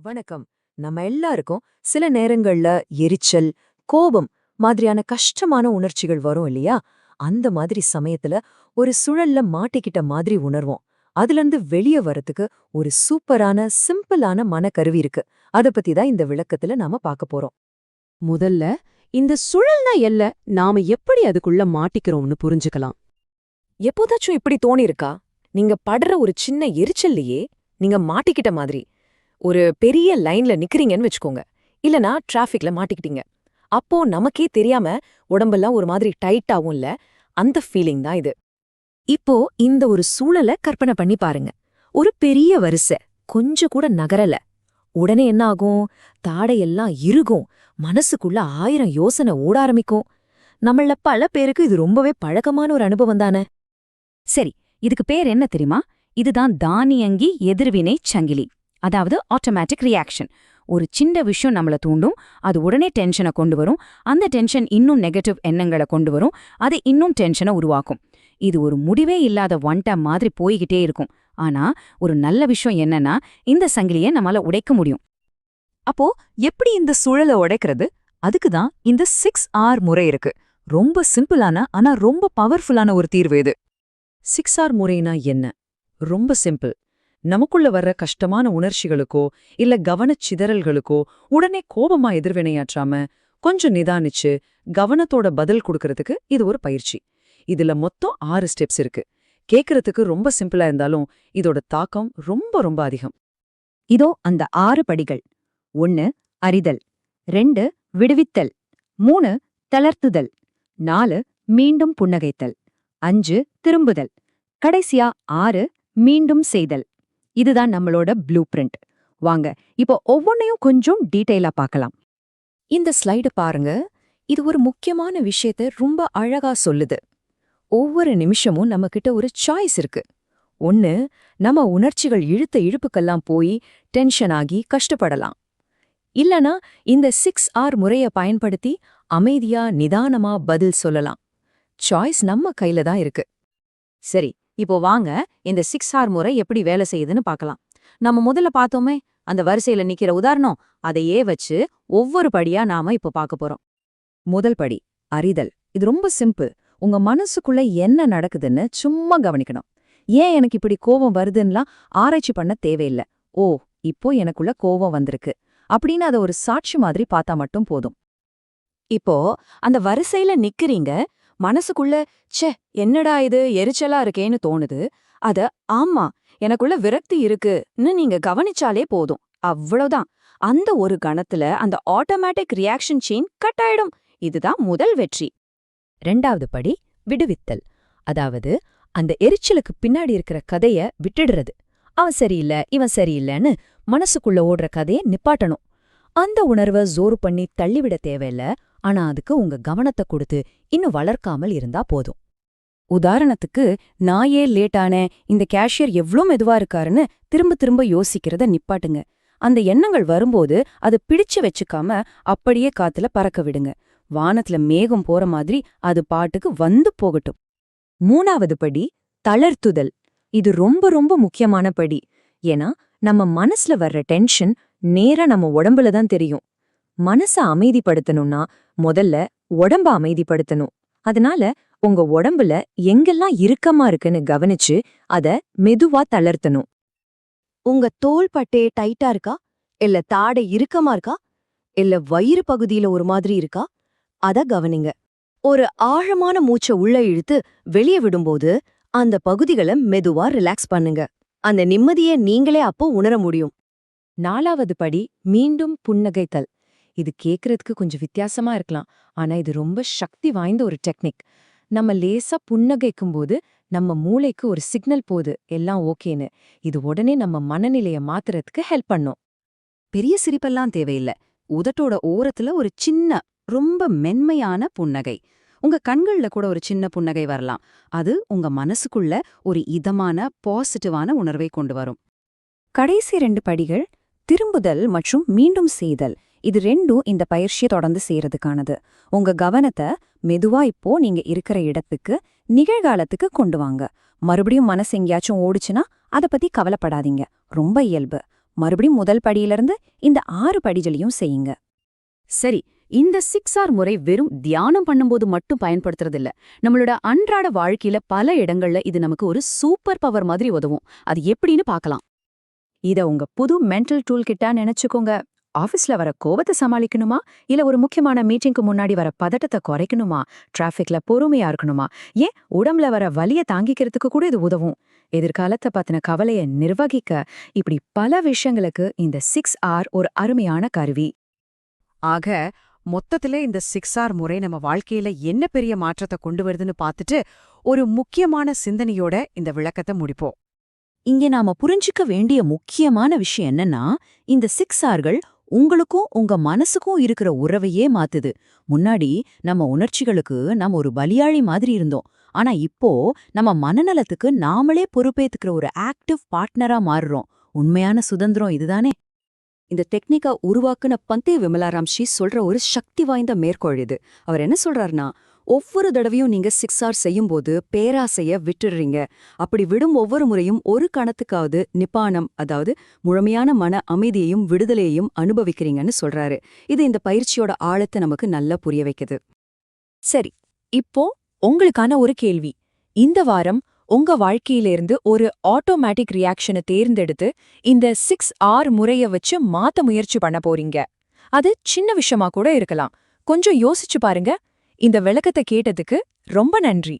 வணக்கம். நம்ம எல்லாருக்கும் சில நேரங்கள்ல எரிச்சல், கோபம் மாதிரியான கஷ்டமான உணர்ச்சிகள் வரும் இல்லையா? அந்த மாதிரி சமயத்துல ஒரு சுழல்ல மாட்டிக்கிட்ட மாதிரி உணர்வோம். அதிலிருந்து வெளிய வரதுக்கு ஒரு சூப்பரான, சிம்பிளான மனக்கருவி இருக்கு. அத பத்தி தான் இந்த விளக்கத்துல நாம பார்க்க போறோம். முதல்ல இந்த சுழல்னா நாம எப்படி அதுக்குள்ள மாட்டிக்கிறோம்னு புரிஞ்சுக்கலாம். எப்போதாச்சும் இப்படி தோணிருக்கா? நீங்க படுற ஒரு சின்ன எரிச்சல்லையே நீங்க மாட்டிக்கிட்ட மாதிரி. ஒரு பெரிய லைன்ல நிக்கிறீங்கன்னு வச்சுக்கோங்க. இல்லனா டிராஃபிக்ல மாட்டிக்கிட்டீங்க. அப்போ நமக்கே தெரியாம உடம்பெல்லாம் ஒரு மாதிரி டைட் ஆகும்ல, அந்த ஃபீலிங் தான் இது. இப்போ இந்த ஒரு சூழல கற்பனை பண்ணி பாருங்க. ஒரு பெரிய வரிசை, கொஞ்சம் கூட நகரல. உடனே என்ன ஆகும்? தாடையெல்லாம் இறுகும், மனசுக்குள்ள 1000 யோசனை ஓட ஆரம்பிக்கும். நம்மள பல பேருக்கு இது ரொம்பவே பழக்கமான ஒரு அனுபவம் தானே. சரி, இதுக்கு பேர் என்ன தெரியுமா? இதுதான் தானியங்கி எதிர்வினை சங்கிலி, அதாவது ஆட்டோமேட்டிக் ரியாக்ஷன். ஒரு சின்ன விஷயம் நம்மள தூண்டும், அது உடனே டென்ஷனை கொண்டு வரும். அந்த டென்ஷன் இன்னும் நெகட்டிவ் எண்ணங்களை கொண்டு வரும், அது இன்னும் டென்ஷனை உருவாக்கும். இது ஒரு முடிவே இல்லாத ஒன் டைம் மாதிரி போய்கிட்டே இருக்கும். ஆனா ஒரு நல்ல விஷயம் என்னன்னா, இந்த சங்கிலியை நம்மளால உடைக்க முடியும். அப்போ எப்படி இந்த சூழலை உடைக்கிறது? அதுக்கு தான் இந்த 6R முறை இருக்கு. ரொம்ப சிம்பிளான ஆனா ரொம்ப பவர்ஃபுல்லான ஒரு தீர்வு இது. 6R முறைனா என்ன? ரொம்ப சிம்பிள். நமக்குள்ள வர்ற கஷ்டமான உணர்ச்சிகளுக்கோ இல்ல கவனச்சிதறல்களுக்கோ உடனே கோபமா எதிர்வினையாற்றாம கொஞ்சம் நிதானிச்சு கவனத்தோட பதில் கொடுக்கறதுக்கு இது ஒரு பயிற்சி. இதுல மொத்தம் 6 ஸ்டெப்ஸ் இருக்கு. கேக்குறதுக்கு ரொம்ப சிம்பிளா இருந்தாலும் இதோட தாக்கம் ரொம்ப ரொம்ப அதிகம். இதோ அந்த 6 படிகள். 1 அறிதல், 2 விடுவித்தல், 3 தளர்த்துதல், 4 மீண்டும் புன்னகைத்தல், 5 திரும்புதல், கடைசியா 6 மீண்டும் செய்தல். இதுதான் நம்மளோட ப்ளூ பிரிண்ட். வாங்க இப்போ ஒவ்வொன்னையும் கொஞ்சம் டீட்டெயிலா பார்க்கலாம். இந்த ஸ்லைடு பாருங்க. இது ஒரு முக்கியமான விஷயத்த ரொம்ப அழகா சொல்லுது. ஒவ்வொரு நிமிஷமும் நம்மகிட்ட ஒரு சாய்ஸ் இருக்கு. ஒன்னு, நம்ம உணர்ச்சிகள் இழுத்த இழுப்புக்கெல்லாம் போய் டென்ஷன் ஆகி கஷ்டப்படலாம். இல்லனா இந்த 6R முறைய பயன்படுத்தி அமைதியா நிதானமா பதில் சொல்லலாம். சாய்ஸ் நம்ம கையில தான் இருக்கு. சரி, இப்போ வாங்க இந்த 6R முறை எப்படி வேலை செய்யுதுன்னு பார்க்கலாம். நம்ம முதல்ல பார்த்தோமே அந்த வரிசையில நிக்கிற உதாரணம், அதையே வச்சு ஒவ்வொரு படியா நாம இப்போ பார்க்க போறோம். முதல் படி அறிதல். இது ரொம்ப சிம்பிள். உங்க மனசுக்குள்ள என்ன நடக்குதுன்னு சும்மா கவனிக்கணும். ஏன் எனக்கு இப்படி கோபம் வருதுன்னுலாம் ஆராய்ச்சி பண்ண தேவையில்லை. ஓ, இப்போ எனக்குள்ள கோபம் வந்திருக்கு அப்படின்னு அதை ஒரு சாட்சி மாதிரி பார்த்தா மட்டும் போதும். இப்போ அந்த வரிசையில நிக்கிறீங்க, மனசுக்குள்ள ச்சே என்னடா இது எரிச்சலா இருக்கேன்னு தோணுது. அத ஆமா எனக்குள்ள விரக்தி இருக்குன்னு நீங்க கவனிச்சாலே போதும். அவ்வளவுதான். அந்த ஒரு கணத்துல அந்த ஆட்டோமேட்டிக் ரியாக்ஷன் செயின் கட் ஆயிடும். இதுதான் முதல் வெற்றி. 2வது படி விடுவித்தல். அதாவது அந்த எரிச்சலுக்கு பின்னாடி இருக்கிற கதைய விட்டுடுறது. அவன் சரியில்ல, இவன் சரியில்லைன்னு மனசுக்குள்ள ஓடுற கதைய நிப்பாட்டணும். அந்த உணர்வை ஜோறு பண்ணி தள்ளிவிட தேவையில்ல. ஆனா அதுக்கு உங்க கவனத்தை கொடுத்து இன்னும் வளர்க்காமல் இருந்தா போதும். உதாரணத்துக்கு, நான் ஏன் லேட் ஆனேன், இந்த கேஷியர் எவ்ளோ மெதுவா இருக்காருன்னு திரும்ப திரும்ப யோசிக்கிறத நிப்பாட்டுங்க. அந்த எண்ணங்கள் வரும்போது அது பிடிச்சு வச்சுக்காம அப்படியே காத்துல பறக்க விடுங்க. வானத்துல மேகம் போற மாதிரி அது பாட்டுக்கு வந்து போகட்டும். 3வது படி தளர்த்துதல். இது ரொம்ப ரொம்ப முக்கியமான படி. ஏன்னா நம்ம மனசுல வர்ற டென்ஷன் நேரா நம்ம உடம்புல தான் தெரியும். மனச அமைதிப்படுத்தணும்னா முதல்ல உடம்ப அமைதிப்படுத்தணும். அதனால உங்க உடம்புல எங்கெல்லாம் இறுக்கமா இருக்குன்னு கவனிச்சு அத மெதுவா தளர்த்தணும். உங்க தோள் பட்டே டைட்டா இருக்கா, இல்ல தாடை இறுக்கமா இருக்கா, இல்ல வயிறு பகுதியில ஒரு மாதிரி இருக்கா, அத கவனிங்க. ஒரு ஆழமான மூச்சை உள்ள இழுத்து வெளியே விடும்போது அந்த பகுதிகளை மெதுவா ரிலாக்ஸ் பண்ணுங்க. அந்த நிம்மதியை நீங்களே அப்போ உணர முடியும். 4வது படி மீண்டும் புன்னகைத்தல். இது கேக்குறதுக்கு கொஞ்சம் வித்தியாசமா இருக்கலாம். ஆனா இது ரொம்ப சக்தி வாய்ந்த ஒரு டெக்னிக். நம்ம லேசா புன்னகைக்கும்போது நம்ம மூளைக்கு ஒரு சிக்னல் போகுது, எல்லாம் ஓகேன்னு. இது உடனே நம்ம மனநிலைய மாத்துறதுக்கு ஹெல்ப் பண்ணும். பெரிய சிரிப்பெல்லாம் தேவையில்ல. உதட்டோட ஓரத்துல ஒரு சின்ன, ரொம்ப மென்மையான புன்னகை. உங்க கண்கள்ல கூட ஒரு சின்ன புன்னகை வரலாம். அது உங்க மனசுக்குள்ள ஒரு இதமான, பாசிட்டிவான உணர்வை கொண்டு வரும். கடைசி 2 படிகள் திரும்புதல் மற்றும் மீண்டும் செய்தல். இது ரெண்டும் இந்த பயிற்சியை தொடர்ந்து செய்யறதுக்கானது. உங்க கவனத்தை மெதுவா இப்போ நீங்க இருக்கிற இடத்துக்கு, நிகழ்காலத்துக்கு கொண்டு வாங்க. மறுபடியும் மனசு எங்கேயாச்சும் ஓடுச்சுன்னா அதை பத்தி கவலைப்படாதீங்க. ரொம்ப இயல்பு. மறுபடியும் முதல் படியிலிருந்து இந்த 6 படிகளையும் செய்யுங்க. சரி, இந்த 6R முறை வெறும் தியானம் பண்ணும்போது மட்டும் பயன்படுத்துறதில்ல. நம்மளோட அன்றாட வாழ்க்கையில பல இடங்கள்ல இது நமக்கு ஒரு சூப்பர் பவர் மாதிரி உதவும். அது எப்படின்னு பார்க்கலாம். இத உங்க புது மென்டல் டூல் கிட்டா நினைச்சுக்கோங்க. ஆபீஸ்ல வர கோபத்தை சமாளிக்கணுமா, இல்ல ஒரு முக்கியமான மீட்டிங்க்கு முன்னாடி வர பதட்டத்தை குறைக்கணுமா, டிராஃபிக்ல பொறுமையா இருக்கணுமா, ஏன் உடம்புல வர வலிய தாங்கிக்கிறதுக்கு கூட இது உதவும். எதிர்காலத்தை பத்தின கவலைய நிர்வகிக்க இப்படி பல விஷயங்களுக்கு இந்த 6R ஒரு அருமையான கருவி. ஆக மொத்தத்துல இந்த 6R முறை நம்ம வாழ்க்கையில என்ன பெரிய மாற்றத்தை கொண்டு வருதுன்னு பார்த்துட்டு ஒரு முக்கியமான சிந்தனையோட இந்த விளக்கத்தை முடிப்போம். இங்க நாம புரிஞ்சுக்க வேண்டிய முக்கியமான விஷயம் என்னன்னா, இந்த 6Rகள் உங்களுக்கும் உங்க மனசுக்கும் இருக்கிற உறவையே மாத்துது. முன்னாடி நம்ம உணர்ச்சிகளுக்கு நம்ம ஒரு பலியாளி மாதிரி இருந்தோம். ஆனா இப்போ நம்ம மனநலத்துக்கு நாமளே பொறுப்பேத்துக்கிற ஒரு ஆக்டிவ் பார்ட்னரா மாறுறோம். உண்மையான சுதந்திரம் இதுதானே. இந்த டெக்னிக்கா உருவாக்குன பந்தே விமலாராம்ஜி சொல்ற ஒரு சக்தி வாய்ந்த மேற்கோள் இது. அவர் என்ன சொல்றாருன்னா, ஒவ்வொரு தடவையும் நீங்க 6R செய்யும்போது பேராசைய விட்டுடுறீங்க. அப்படி விடும் ஒவ்வொரு முறையும் ஒரு கணத்துக்காவது நிப்பானம், அதாவது முழுமையான மன அமைதியையும் விடுதலையையும் அனுபவிக்கிறீங்கன்னு சொல்றாரு. இது இந்த பயிற்சியோட ஆழத்தை நமக்கு நல்லா புரிய வைக்குது. சரி, இப்போ உங்களுக்கான ஒரு கேள்வி. இந்த வாரம் உங்க வாழ்க்கையிலிருந்து ஒரு ஆட்டோமேட்டிக் ரியாக்ஷனை தேர்ந்தெடுத்து இந்த 6R முறைய வச்சு மாத்த முயற்சி பண்ண போறீங்க. அது சின்ன விஷயமா கூட இருக்கலாம். கொஞ்சம் யோசிச்சு பாருங்க. இந்த விளக்கத்தை கேட்டதுக்கு ரொம்ப நன்றி.